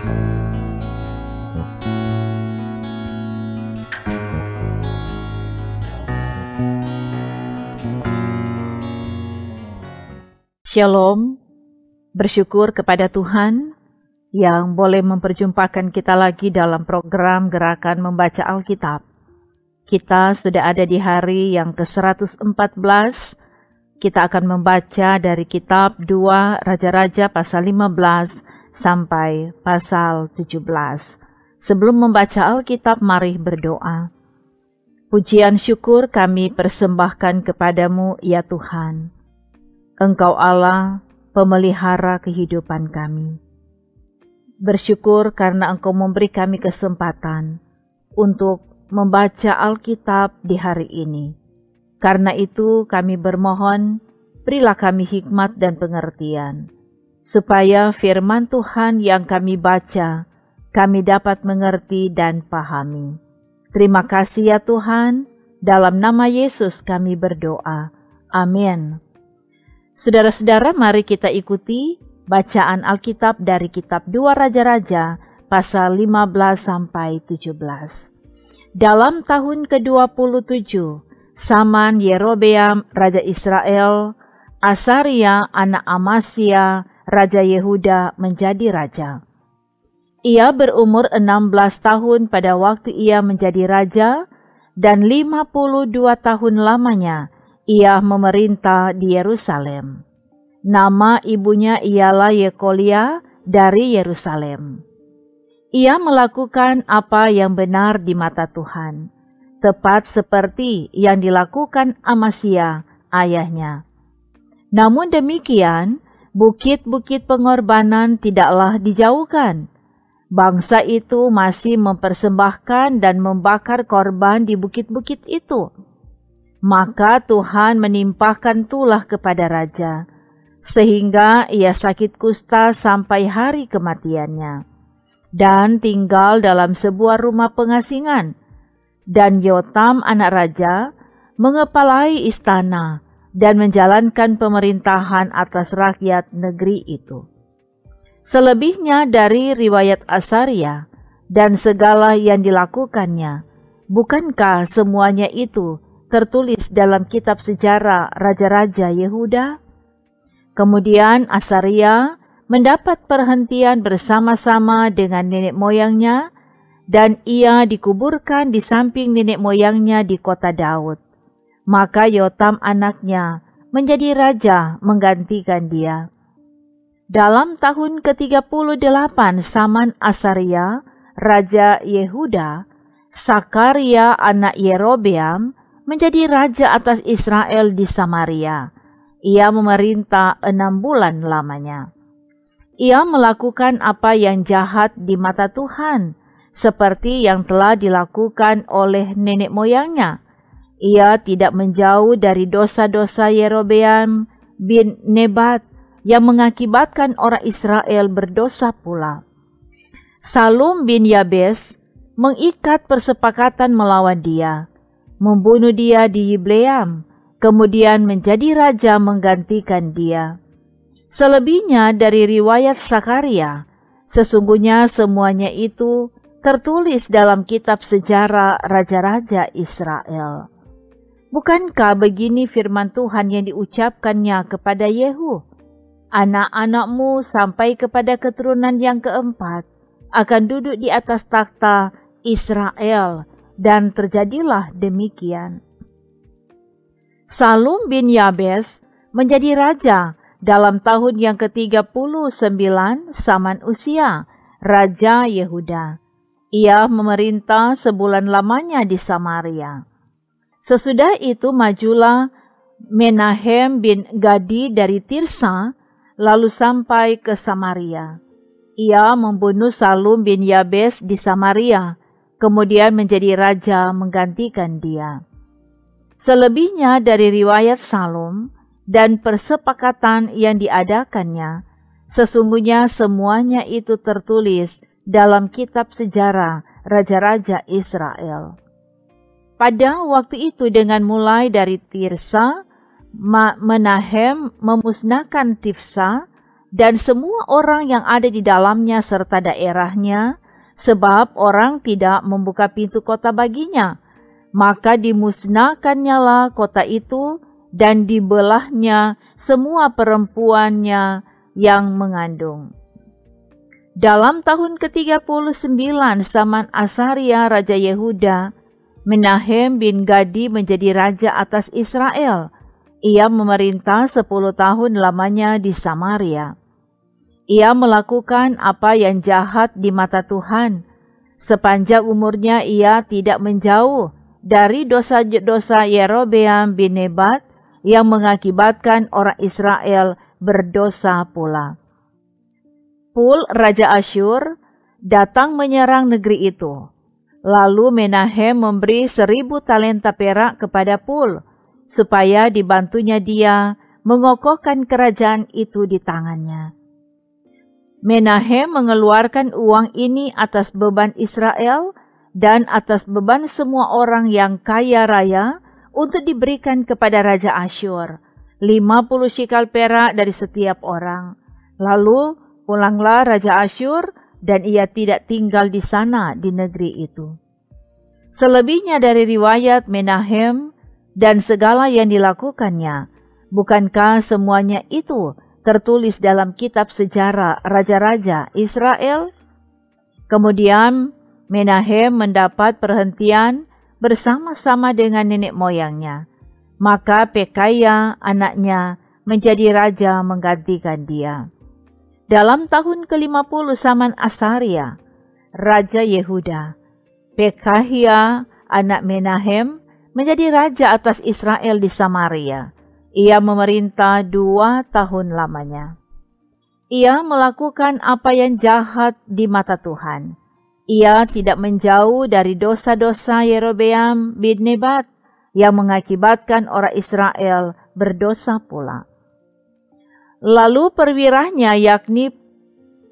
Shalom, bersyukur kepada Tuhan yang boleh memperjumpakan kita lagi dalam program Gerakan Membaca Alkitab. Kita sudah ada di hari yang ke-114, kita akan membaca dari kitab 2 Raja-Raja pasal 15 sampai pasal 17. Sebelum membaca Alkitab, mari berdoa. Pujian syukur kami persembahkan kepadamu, ya Tuhan. Engkau Allah, pemelihara kehidupan kami. Bersyukur karena Engkau memberi kami kesempatan untuk membaca Alkitab di hari ini. Karena itu kami bermohon, berilah kami hikmat dan pengertian, supaya firman Tuhan yang kami baca, kami dapat mengerti dan pahami. Terima kasih ya Tuhan, dalam nama Yesus kami berdoa. Amin. Saudara-saudara, mari kita ikuti bacaan Alkitab dari kitab 2 Raja-Raja pasal 15 sampai 17. Dalam tahun ke-27, zaman Yerobeam Raja Israel, Asaria anak Amasya Raja Yehuda menjadi raja. Ia berumur 16 tahun pada waktu ia menjadi raja, dan 52 tahun lamanya ia memerintah di Yerusalem. Nama ibunya ialah Yekolia dari Yerusalem. Ia melakukan apa yang benar di mata Tuhan, tepat seperti yang dilakukan Amasya ayahnya. Namun demikian, bukit-bukit pengorbanan tidaklah dijauhkan. Bangsa itu masih mempersembahkan dan membakar korban di bukit-bukit itu. Maka Tuhan menimpahkan tulah kepada raja, sehingga ia sakit kusta sampai hari kematiannya, dan tinggal dalam sebuah rumah pengasingan. Dan Yotam anak raja mengepalai istana dan menjalankan pemerintahan atas rakyat negeri itu. Selebihnya dari riwayat Asaria dan segala yang dilakukannya, bukankah semuanya itu tertulis dalam kitab sejarah Raja-Raja Yehuda? Kemudian Asaria mendapat perhentian bersama-sama dengan nenek moyangnya, dan ia dikuburkan di samping nenek moyangnya di kota Daud. Maka Yotam anaknya menjadi raja menggantikan dia. Dalam tahun ke-38 zaman Asaria, Raja Yehuda, Sakaria anak Yerobeam menjadi raja atas Israel di Samaria. Ia memerintah 6 bulan lamanya. Ia melakukan apa yang jahat di mata Tuhan, seperti yang telah dilakukan oleh nenek moyangnya. Ia tidak menjauh dari dosa-dosa Yerobeam bin Nebat yang mengakibatkan orang Israel berdosa pula. Salum bin Yabes mengikat persepakatan melawan dia, membunuh dia di Yibleam, kemudian menjadi raja menggantikan dia. Selebihnya dari riwayat Sakaria, sesungguhnya semuanya itu tertulis dalam kitab sejarah Raja-Raja Israel. Bukankah begini firman Tuhan yang diucapkannya kepada Yehu? Anak-anakmu sampai kepada keturunan yang keempat akan duduk di atas takhta Israel, dan terjadilah demikian. Salum bin Yabes menjadi raja dalam tahun yang ke-39 zaman Usia, Raja Yehuda. Ia memerintah sebulan lamanya di Samaria. Sesudah itu majulah Menahem bin Gadi dari Tirsa, lalu sampai ke Samaria. Ia membunuh Salum bin Yabes di Samaria, kemudian menjadi raja menggantikan dia. Selebihnya dari riwayat Salum dan persepakatan yang diadakannya, sesungguhnya semuanya itu tertulis dalam kitab sejarah Raja-Raja Israel. Pada waktu itu dengan mulai dari Tirsa, Menahem memusnahkan Tifsa, dan semua orang yang ada di dalamnya serta daerahnya, sebab orang tidak membuka pintu kota baginya. Maka dimusnahkannyalah kota itu, dan dibelahnya semua perempuannya yang mengandung. Dalam tahun ke-39 zaman Asaria Raja Yehuda, Menahem bin Gadi menjadi raja atas Israel. Ia memerintah 10 tahun lamanya di Samaria. Ia melakukan apa yang jahat di mata Tuhan. Sepanjang umurnya ia tidak menjauh dari dosa-dosa Yerobeam bin Nebat yang mengakibatkan orang Israel berdosa pula. Pul, Raja Asyur, datang menyerang negeri itu. Lalu Menahem memberi 1000 talenta perak kepada Pul, supaya dibantunya dia mengokohkan kerajaan itu di tangannya. Menahem mengeluarkan uang ini atas beban Israel dan atas beban semua orang yang kaya raya untuk diberikan kepada Raja Asyur, 50 shikal perak dari setiap orang. Lalu pulanglah Raja Asyur, dan ia tidak tinggal di sana di negeri itu. Selebihnya dari riwayat Menahem dan segala yang dilakukannya, bukankah semuanya itu tertulis dalam kitab sejarah raja-raja Israel? Kemudian Menahem mendapat perhentian bersama-sama dengan nenek moyangnya. Maka Pekaya anaknya menjadi raja menggantikan dia. Dalam tahun ke-50 zaman Asaria, Raja Yehuda, Pekahia anak Menahem menjadi raja atas Israel di Samaria. Ia memerintah 2 tahun lamanya. Ia melakukan apa yang jahat di mata Tuhan. Ia tidak menjauh dari dosa-dosa Yerobeam bin Nebat yang mengakibatkan orang Israel berdosa pula. Lalu perwiranya, yakni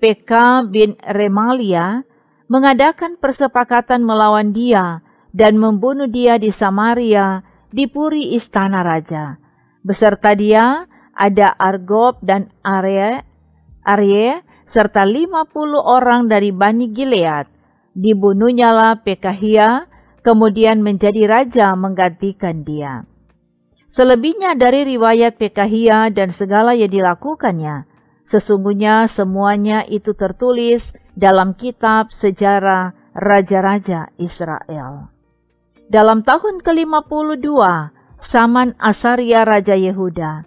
Pekah bin Remalia, mengadakan persepakatan melawan dia dan membunuh dia di Samaria di puri istana raja. Beserta dia ada Argob dan Arye serta 50 orang dari Bani Gilead. Dibunuhnyalah Pekahia, kemudian menjadi raja menggantikan dia. Selebihnya dari riwayat Pekahia dan segala yang dilakukannya, sesungguhnya semuanya itu tertulis dalam kitab sejarah raja-raja Israel. Dalam tahun ke-52, zaman Asaria Raja Yehuda,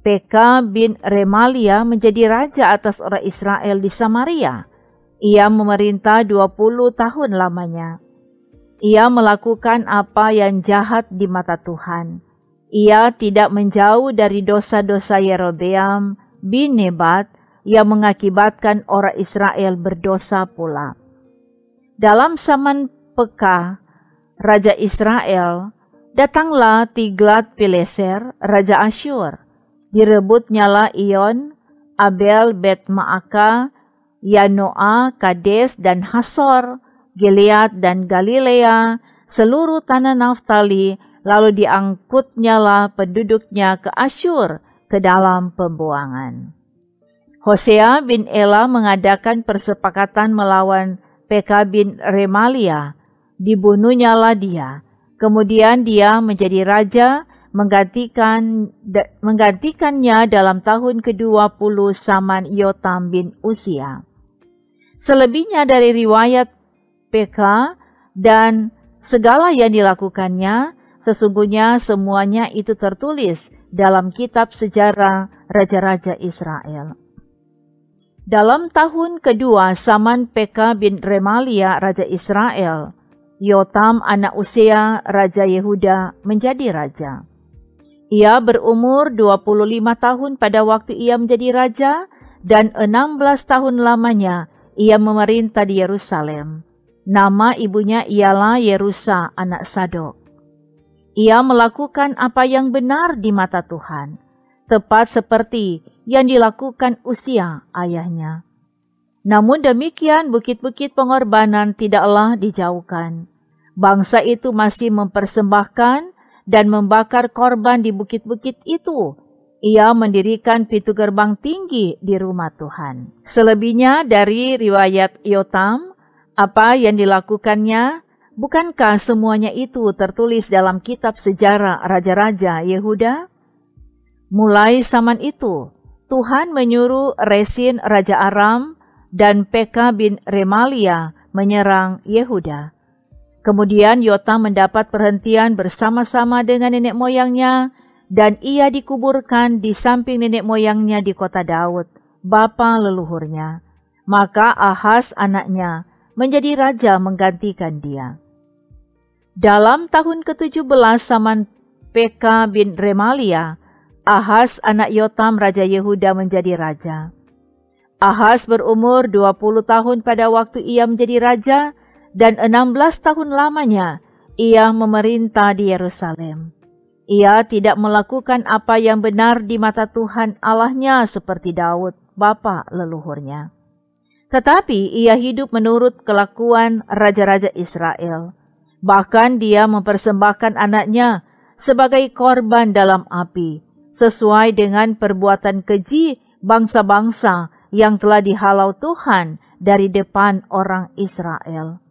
Pekah bin Remalia menjadi raja atas orang Israel di Samaria. Ia memerintah 20 tahun lamanya. Ia melakukan apa yang jahat di mata Tuhan. Ia tidak menjauh dari dosa-dosa Yerobeam bin Nebat yang mengakibatkan orang Israel berdosa pula. Dalam zaman Pekah, Raja Israel, datanglah Tiglat-Pileser, Raja Asyur. Direbutnyalah Iyon, Abel, Bet-Maaka, Yanoa, Kades, dan Hasor, Gilead dan Galilea, seluruh tanah Naftali, lalu diangkutnyalah penduduknya ke Asyur, ke dalam pembuangan. Hosea bin Ela mengadakan persepakatan melawan Pekah bin Remalia. Dibunuhnyalah dia. Kemudian dia menjadi raja, menggantikannya dalam tahun ke-20 zaman Yotam bin Usia. Selebihnya dari riwayat Pekah dan segala yang dilakukannya, sesungguhnya semuanya itu tertulis dalam kitab sejarah raja-raja Israel. Dalam tahun kedua zaman Pekah bin Remalia Raja Israel, Yotam anak Usia Raja Yehuda menjadi raja. Ia berumur 25 tahun pada waktu ia menjadi raja, dan 16 tahun lamanya ia memerintah di Yerusalem. Nama ibunya ialah Yerusa anak Sadok. Ia melakukan apa yang benar di mata Tuhan, tepat seperti yang dilakukan Usia ayahnya. Namun demikian bukit-bukit pengorbanan tidaklah dijauhkan. Bangsa itu masih mempersembahkan dan membakar korban di bukit-bukit itu, Ia mendirikan pintu gerbang tinggi di rumah Tuhan. Selebihnya dari riwayat Yotam, apa yang dilakukannya, bukankah semuanya itu tertulis dalam kitab sejarah Raja-Raja Yehuda? Mulai zaman itu, Tuhan menyuruh Resin Raja Aram dan Pekah bin Remalia menyerang Yehuda. Kemudian Yotam mendapat perhentian bersama-sama dengan nenek moyangnya, dan ia dikuburkan di samping nenek moyangnya di kota Daud, bapa leluhurnya. Maka Ahaz anaknya menjadi raja menggantikan dia. Dalam tahun ke-17 zaman Pekah bin Remalia, Ahaz anak Yotam raja Yehuda menjadi raja. Ahaz berumur 20 tahun pada waktu ia menjadi raja, dan 16 tahun lamanya ia memerintah di Yerusalem. Ia tidak melakukan apa yang benar di mata Tuhan Allahnya seperti Daud, bapa leluhurnya. Tetapi ia hidup menurut kelakuan raja-raja Israel. Bahkan dia mempersembahkan anaknya sebagai korban dalam api, sesuai dengan perbuatan keji bangsa-bangsa yang telah dihalau Tuhan dari depan orang Israel.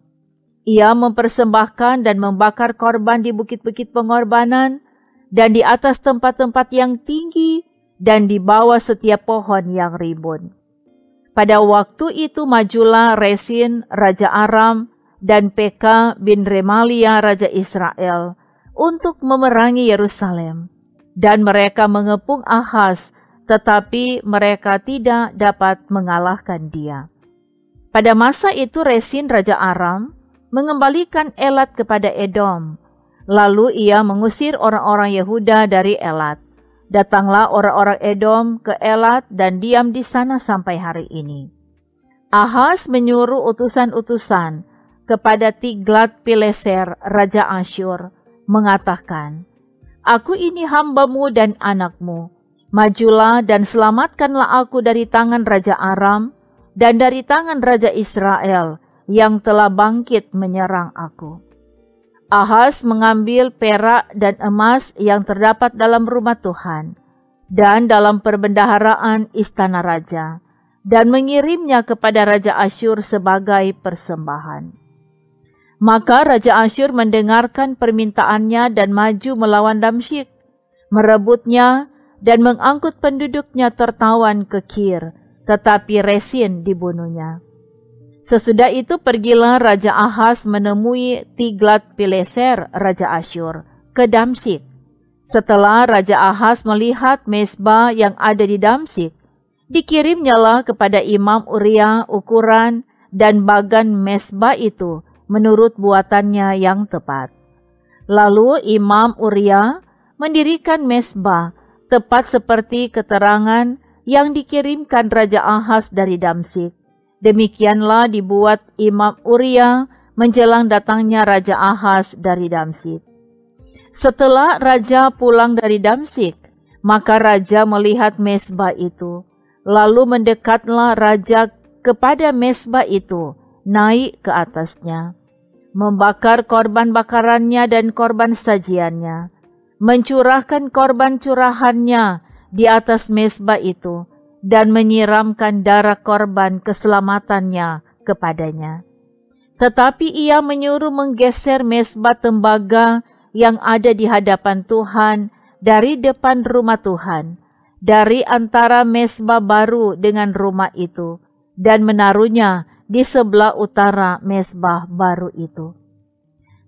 Ia mempersembahkan dan membakar korban di bukit-bukit pengorbanan, dan di atas tempat-tempat yang tinggi, dan di bawah setiap pohon yang rimbun. Pada waktu itu majulah Resin Raja Aram dan Pekah bin Remalia Raja Israel untuk memerangi Yerusalem, dan mereka mengepung Ahaz, tetapi mereka tidak dapat mengalahkan dia. Pada masa itu Resin Raja Aram mengembalikan Elat kepada Edom. Lalu ia mengusir orang-orang Yehuda dari Elat. Datanglah orang-orang Edom ke Elat dan diam di sana sampai hari ini. Ahaz menyuruh utusan-utusan kepada Tiglat-Pileser Raja Asyur, mengatakan, "Aku ini hambamu dan anakmu. Majulah dan selamatkanlah aku dari tangan Raja Aram dan dari tangan Raja Israel yang telah bangkit menyerang aku." Ahaz mengambil perak dan emas yang terdapat dalam rumah Tuhan dan dalam perbendaharaan istana raja, dan mengirimnya kepada Raja Asyur sebagai persembahan. Maka Raja Asyur mendengarkan permintaannya dan maju melawan Damsyik, merebutnya dan mengangkut penduduknya tertawan ke Kir, tetapi Resin dibunuhnya. Sesudah itu pergilah Raja Ahaz menemui Tiglat-Pileser Raja Asyur ke Damsyik. Setelah Raja Ahaz melihat mezbah yang ada di Damsyik, dikirimnyalah kepada Imam Uria ukuran dan bagan mezbah itu menurut buatannya yang tepat. Lalu Imam Uria mendirikan mezbah tepat seperti keterangan yang dikirimkan Raja Ahaz dari Damsyik. Demikianlah dibuat Imam Uria menjelang datangnya Raja Ahaz dari Damsyik. Setelah Raja pulang dari Damsyik, maka Raja melihat mezbah itu. Lalu mendekatlah Raja kepada mezbah itu, naik ke atasnya, membakar korban bakarannya dan korban sajiannya, mencurahkan korban curahannya di atas mezbah itu, dan menyiramkan darah korban keselamatannya kepadanya. Tetapi ia menyuruh menggeser mezbah tembaga yang ada di hadapan Tuhan dari depan rumah Tuhan, dari antara mezbah baru dengan rumah itu, dan menaruhnya di sebelah utara mezbah baru itu.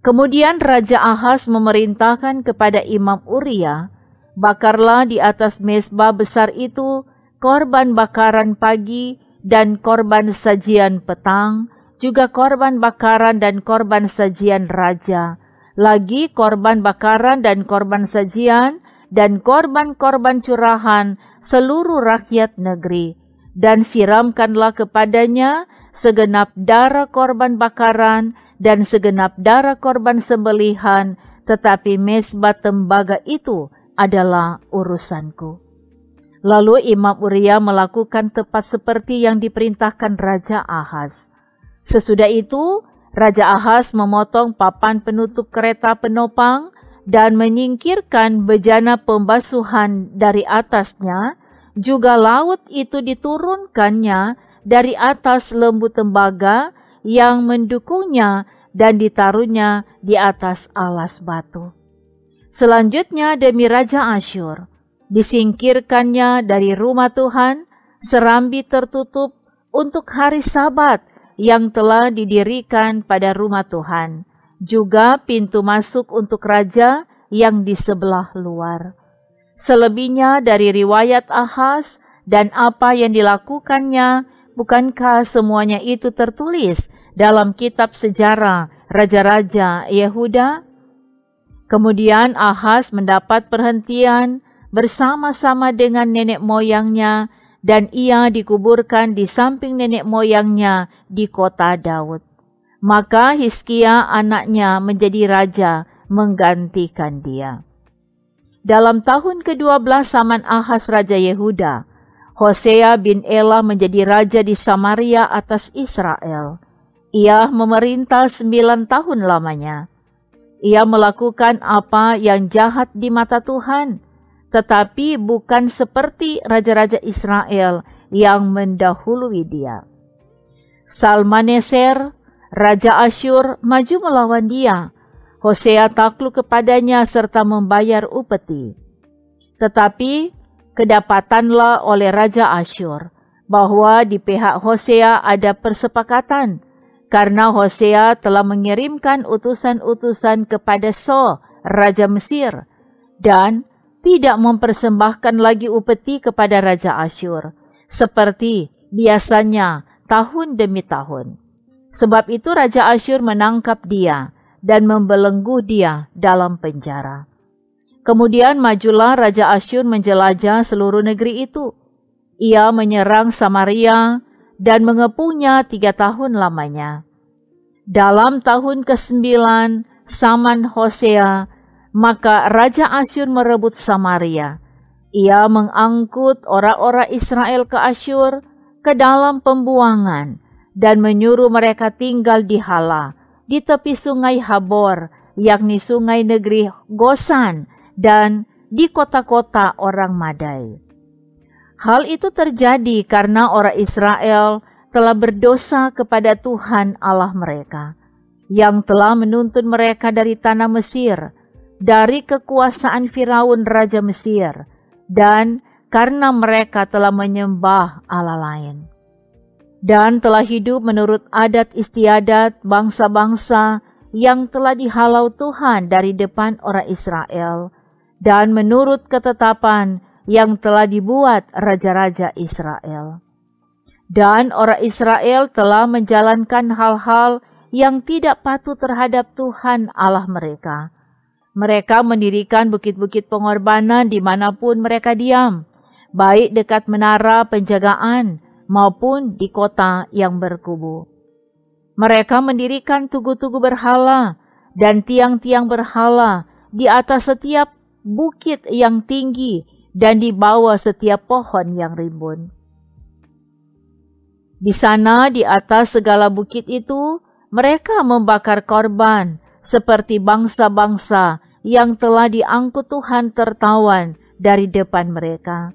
Kemudian Raja Ahaz memerintahkan kepada Imam Uria, "Bakarlah di atas mezbah besar itu korban bakaran pagi dan korban sajian petang, juga korban bakaran dan korban sajian raja, lagi korban bakaran dan korban sajian, dan korban-korban curahan seluruh rakyat negeri, dan siramkanlah kepadanya segenap darah korban bakaran dan segenap darah korban sembelihan, tetapi mezbah tembaga itu adalah urusanku." Lalu Imam Uria melakukan tepat seperti yang diperintahkan Raja Ahaz. Sesudah itu, Raja Ahaz memotong papan penutup kereta penopang dan menyingkirkan bejana pembasuhan dari atasnya, juga laut itu diturunkannya dari atas lembu tembaga yang mendukungnya dan ditaruhnya di atas alas batu. Selanjutnya demi Raja Asyur, disingkirkannya dari rumah Tuhan serambi tertutup untuk hari Sabat yang telah didirikan pada rumah Tuhan, juga pintu masuk untuk raja yang di sebelah luar. Selebihnya dari riwayat Ahaz dan apa yang dilakukannya, bukankah semuanya itu tertulis dalam kitab sejarah Raja-Raja Yehuda? Kemudian Ahaz mendapat perhentian bersama-sama dengan nenek moyangnya, dan ia dikuburkan di samping nenek moyangnya di kota Daud. Maka Hizkia anaknya menjadi raja menggantikan dia. Dalam tahun ke-12 zaman Ahaz Raja Yehuda, Hosea bin Elah menjadi raja di Samaria atas Israel. Ia memerintah 9 tahun lamanya. Ia melakukan apa yang jahat di mata Tuhan, tetapi bukan seperti raja-raja Israel yang mendahului dia. Salmaneser, Raja Asyur, maju melawan dia. Hosea takluk kepadanya serta membayar upeti. Tetapi kedapatanlah oleh Raja Asyur bahwa di pihak Hosea ada persepakatan, karena Hosea telah mengirimkan utusan-utusan kepada So, Raja Mesir, dan tidak mempersembahkan lagi upeti kepada Raja Asyur, seperti biasanya tahun demi tahun. Sebab itu Raja Asyur menangkap dia dan membelenggu dia dalam penjara. Kemudian majulah Raja Asyur menjelajah seluruh negeri itu. Ia menyerang Samaria dan mengepungnya 3 tahun lamanya. Dalam tahun ke-9 zaman Hosea, maka Raja Asyur merebut Samaria. Ia mengangkut orang-orang Israel ke Asyur ke dalam pembuangan dan menyuruh mereka tinggal di Hala, di tepi sungai Habor, yakni sungai negeri Gosan, dan di kota-kota orang Madai. Hal itu terjadi karena orang Israel telah berdosa kepada Tuhan Allah mereka, yang telah menuntun mereka dari tanah Mesir, dari kekuasaan Firaun Raja Mesir, dan karena mereka telah menyembah Allah lain, dan telah hidup menurut adat istiadat bangsa-bangsa yang telah dihalau Tuhan dari depan orang Israel, dan menurut ketetapan yang telah dibuat raja-raja Israel. Dan orang Israel telah menjalankan hal-hal yang tidak patut terhadap Tuhan Allah mereka. Mereka mendirikan bukit-bukit pengorbanan dimanapun mereka diam, baik dekat menara penjagaan maupun di kota yang berkubu. Mereka mendirikan tugu-tugu berhala dan tiang-tiang berhala di atas setiap bukit yang tinggi dan di bawah setiap pohon yang rimbun. Di sana, di atas segala bukit itu, mereka membakar korban, seperti bangsa-bangsa yang telah diangkut Tuhan tertawan dari depan mereka.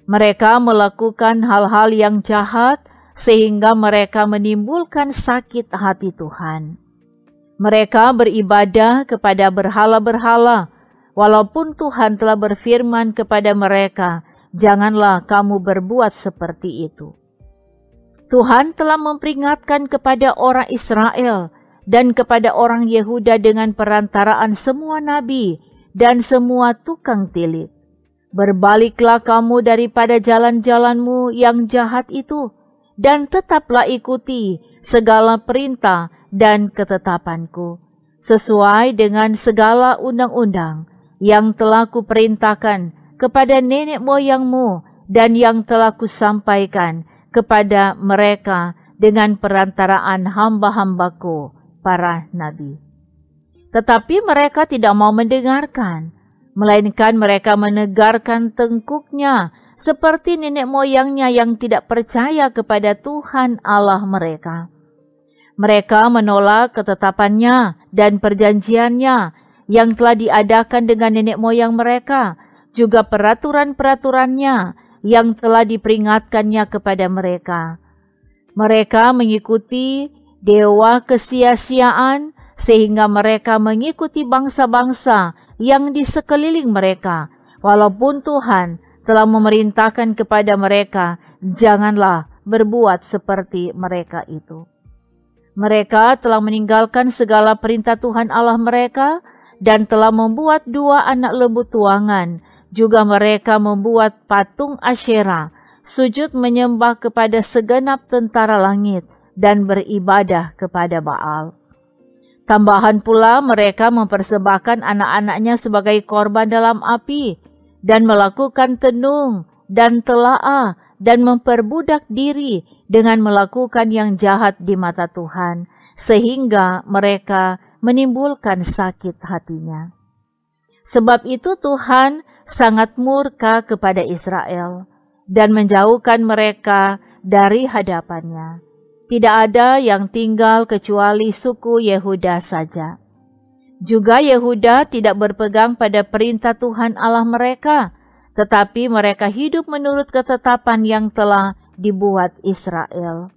Mereka melakukan hal-hal yang jahat sehingga mereka menimbulkan sakit hati Tuhan. Mereka beribadah kepada berhala-berhala, walaupun Tuhan telah berfirman kepada mereka, "Janganlah kamu berbuat seperti itu." Tuhan telah memperingatkan kepada orang Israel dan kepada orang Yehuda dengan perantaraan semua nabi dan semua tukang tilit. Berbaliklah kamu daripada jalan-jalanmu yang jahat itu, dan tetaplah ikuti segala perintah dan ketetapanku, sesuai dengan segala undang-undang yang telah kuperintahkan kepada nenek moyangmu dan yang telah kusampaikan kepada mereka dengan perantaraan hamba-hambaku, para nabi. Tetapi mereka tidak mau mendengarkan, melainkan mereka menegarkan tengkuknya seperti nenek moyangnya yang tidak percaya kepada Tuhan Allah mereka. Mereka menolak ketetapannya dan perjanjiannya yang telah diadakan dengan nenek moyang mereka, juga peraturan-peraturannya yang telah diperingatkannya kepada mereka. Mereka mengikuti dewa kesia-siaan sehingga mereka mengikuti bangsa-bangsa yang di sekeliling mereka, walaupun Tuhan telah memerintahkan kepada mereka, janganlah berbuat seperti mereka itu. Mereka telah meninggalkan segala perintah Tuhan Allah mereka dan telah membuat 2 anak lembu tuangan. Juga mereka membuat patung Asyera, sujud menyembah kepada segenap tentara langit dan beribadah kepada Baal. Tambahan pula mereka mempersembahkan anak-anaknya sebagai korban dalam api dan melakukan tenung dan telaah dan memperbudak diri dengan melakukan yang jahat di mata Tuhan, sehingga mereka menimbulkan sakit hatinya. Sebab itu Tuhan sangat murka kepada Israel dan menjauhkan mereka dari hadapannya. Tidak ada yang tinggal kecuali suku Yehuda saja. Juga Yehuda tidak berpegang pada perintah Tuhan Allah mereka, tetapi mereka hidup menurut ketetapan yang telah dibuat Israel.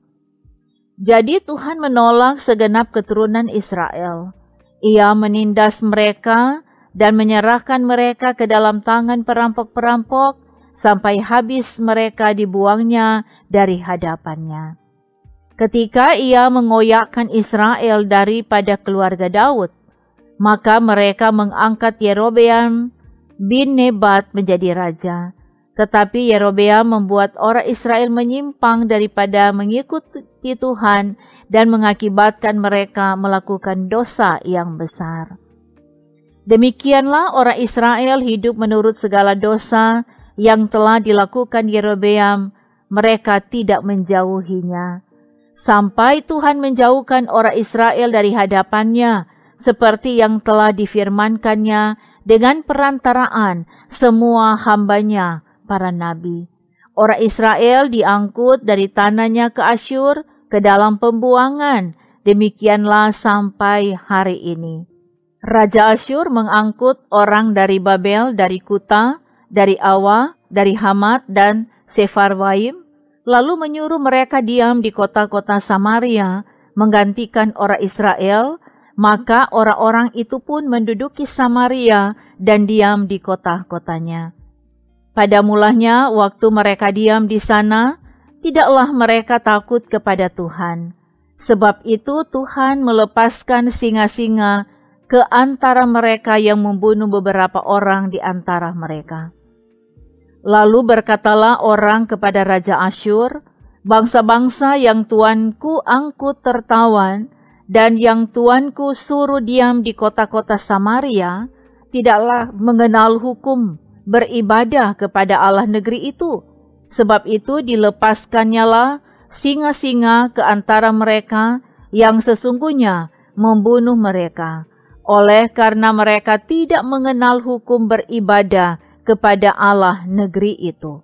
Jadi Tuhan menolak segenap keturunan Israel. Ia menindas mereka dan menyerahkan mereka ke dalam tangan perampok-perampok sampai habis mereka dibuangnya dari hadapannya. Ketika ia mengoyakkan Israel daripada keluarga Daud, maka mereka mengangkat Yerobeam bin Nebat menjadi raja. Tetapi Yerobeam membuat orang Israel menyimpang daripada mengikuti Tuhan dan mengakibatkan mereka melakukan dosa yang besar. Demikianlah orang Israel hidup menurut segala dosa yang telah dilakukan Yerobeam, mereka tidak menjauhinya. Sampai Tuhan menjauhkan orang Israel dari hadapannya, seperti yang telah difirmankannya dengan perantaraan semua hambanya, para nabi. Orang Israel diangkut dari tanahnya ke Asyur, ke dalam pembuangan. Demikianlah sampai hari ini. Raja Asyur mengangkut orang dari Babel, dari Kuta, dari Awa, dari Hamat dan Sefarwaim, lalu menyuruh mereka diam di kota-kota Samaria, menggantikan orang Israel. Maka orang-orang itu pun menduduki Samaria dan diam di kota-kotanya. Pada mulanya waktu mereka diam di sana, tidaklah mereka takut kepada Tuhan. Sebab itu Tuhan melepaskan singa-singa ke antara mereka yang membunuh beberapa orang di antara mereka. Lalu berkatalah orang kepada Raja Asyur, bangsa-bangsa yang tuanku angkut tertawan, dan yang tuanku suruh diam di kota-kota Samaria, tidaklah mengenal hukum beribadah kepada Allah negeri itu. Sebab itu dilepaskannyalah singa-singa ke antara mereka yang sesungguhnya membunuh mereka, oleh karena mereka tidak mengenal hukum beribadah kepada Allah negeri itu.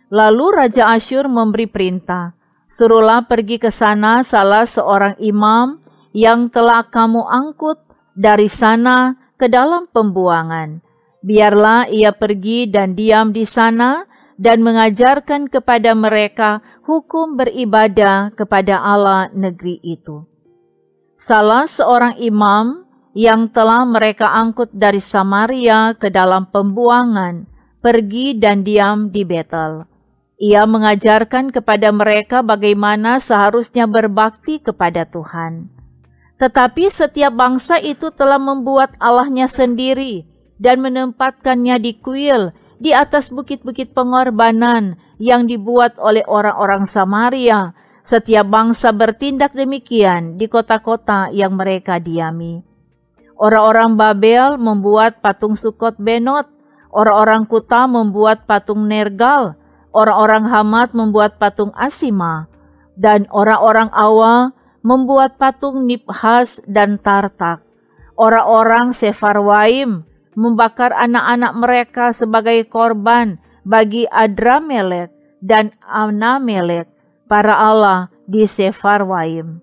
Lalu Raja Asyur memberi perintah, suruhlah pergi ke sana salah seorang imam yang telah kamu angkut dari sana ke dalam pembuangan. Biarlah ia pergi dan diam di sana dan mengajarkan kepada mereka hukum beribadah kepada Allah negeri itu. Salah seorang imam yang telah mereka angkut dari Samaria ke dalam pembuangan pergi dan diam di Betel. Ia mengajarkan kepada mereka bagaimana seharusnya berbakti kepada Tuhan. Tetapi setiap bangsa itu telah membuat allahnya sendiri dan menempatkannya di kuil di atas bukit-bukit pengorbanan yang dibuat oleh orang-orang Samaria. Setiap bangsa bertindak demikian di kota-kota yang mereka diami. Orang-orang Babel membuat patung Sukot Benot, orang-orang Kuta membuat patung Nergal, orang-orang Hamat membuat patung Asima, dan orang-orang Awa membuat patung Nibhas dan Tartak. Orang-orang Sefarwaim membakar anak-anak mereka sebagai korban bagi Adramelek dan Anamelek, para allah di Sefarwaim.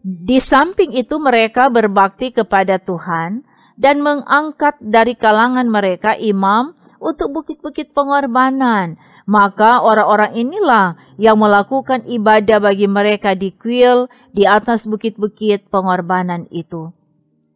Di samping itu mereka berbakti kepada Tuhan dan mengangkat dari kalangan mereka imam untuk bukit-bukit pengorbanan. Maka orang-orang inilah yang melakukan ibadah bagi mereka di kuil di atas bukit-bukit pengorbanan itu.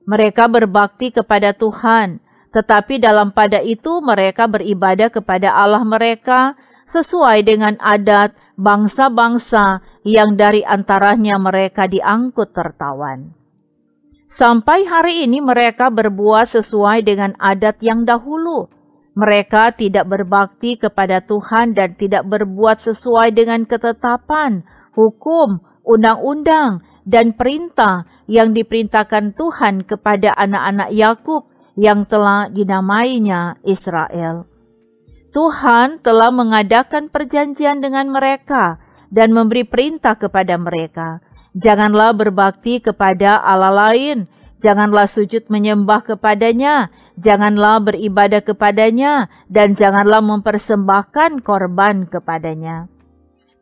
Mereka berbakti kepada Tuhan, tetapi dalam pada itu mereka beribadah kepada Allah mereka sesuai dengan adat bangsa-bangsa yang dari antaranya mereka diangkut tertawan. Sampai hari ini mereka berbuat sesuai dengan adat yang dahulu. Mereka tidak berbakti kepada Tuhan dan tidak berbuat sesuai dengan ketetapan, hukum, undang-undang, dan perintah yang diperintahkan Tuhan kepada anak-anak Yakub yang telah dinamainya Israel. Tuhan telah mengadakan perjanjian dengan mereka dan memberi perintah kepada mereka. Janganlah berbakti kepada Allah lain, janganlah sujud menyembah kepadanya, janganlah beribadah kepadanya, dan janganlah mempersembahkan korban kepadanya.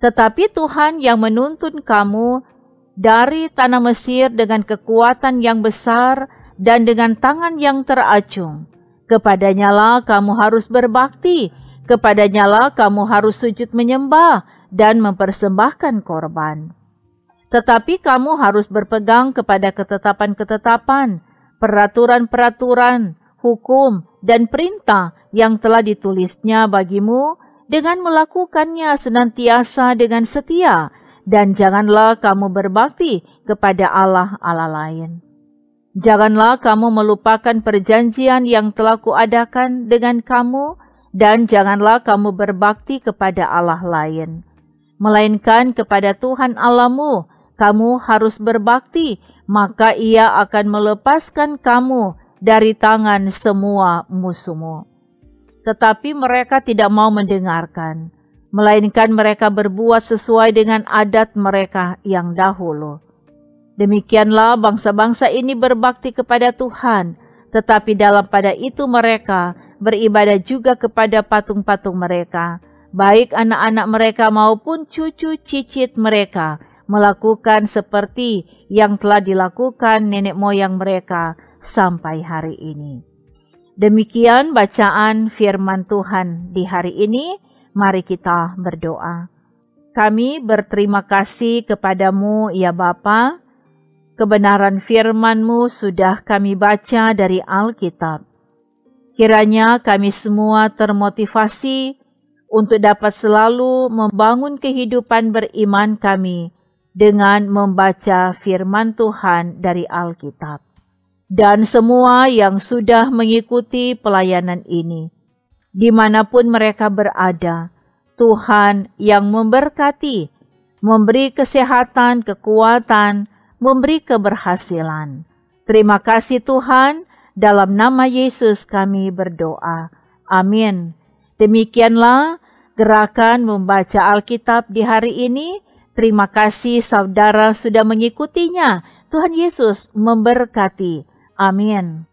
Tetapi Tuhan yang menuntun kamu dari tanah Mesir dengan kekuatan yang besar dan dengan tangan yang teracung, kepadanyalah kamu harus berbakti, kepadanyalah kamu harus sujud menyembah dan mempersembahkan korban. Tetapi kamu harus berpegang kepada ketetapan-ketetapan, peraturan-peraturan, hukum, dan perintah yang telah ditulisnya bagimu dengan melakukannya senantiasa dengan setia, dan janganlah kamu berbakti kepada Allah-Allah lain. Janganlah kamu melupakan perjanjian yang telah kuadakan dengan kamu, dan janganlah kamu berbakti kepada Allah lain. Melainkan kepada Tuhan Allahmu, kamu harus berbakti, maka Ia akan melepaskan kamu dari tangan semua musuhmu. Tetapi mereka tidak mau mendengarkan, melainkan mereka berbuat sesuai dengan adat mereka yang dahulu. Demikianlah bangsa-bangsa ini berbakti kepada Tuhan, tetapi dalam pada itu mereka beribadah juga kepada patung-patung mereka, baik anak-anak mereka maupun cucu cicit mereka, melakukan seperti yang telah dilakukan nenek moyang mereka sampai hari ini. Demikian bacaan firman Tuhan di hari ini. Mari kita berdoa. Kami berterima kasih kepadamu ya Bapa. Kebenaran firman-Mu sudah kami baca dari Alkitab. Kiranya kami semua termotivasi untuk dapat selalu membangun kehidupan beriman kami dengan membaca firman Tuhan dari Alkitab. Dan semua yang sudah mengikuti pelayanan ini, dimanapun mereka berada, Tuhan yang memberkati, memberi kesehatan, kekuatan, memberi keberhasilan. Terima kasih Tuhan, dalam nama Yesus kami berdoa. Amin. Demikianlah gerakan membaca Alkitab di hari ini. Terima kasih saudara sudah mengikutinya. Tuhan Yesus memberkati. Amin.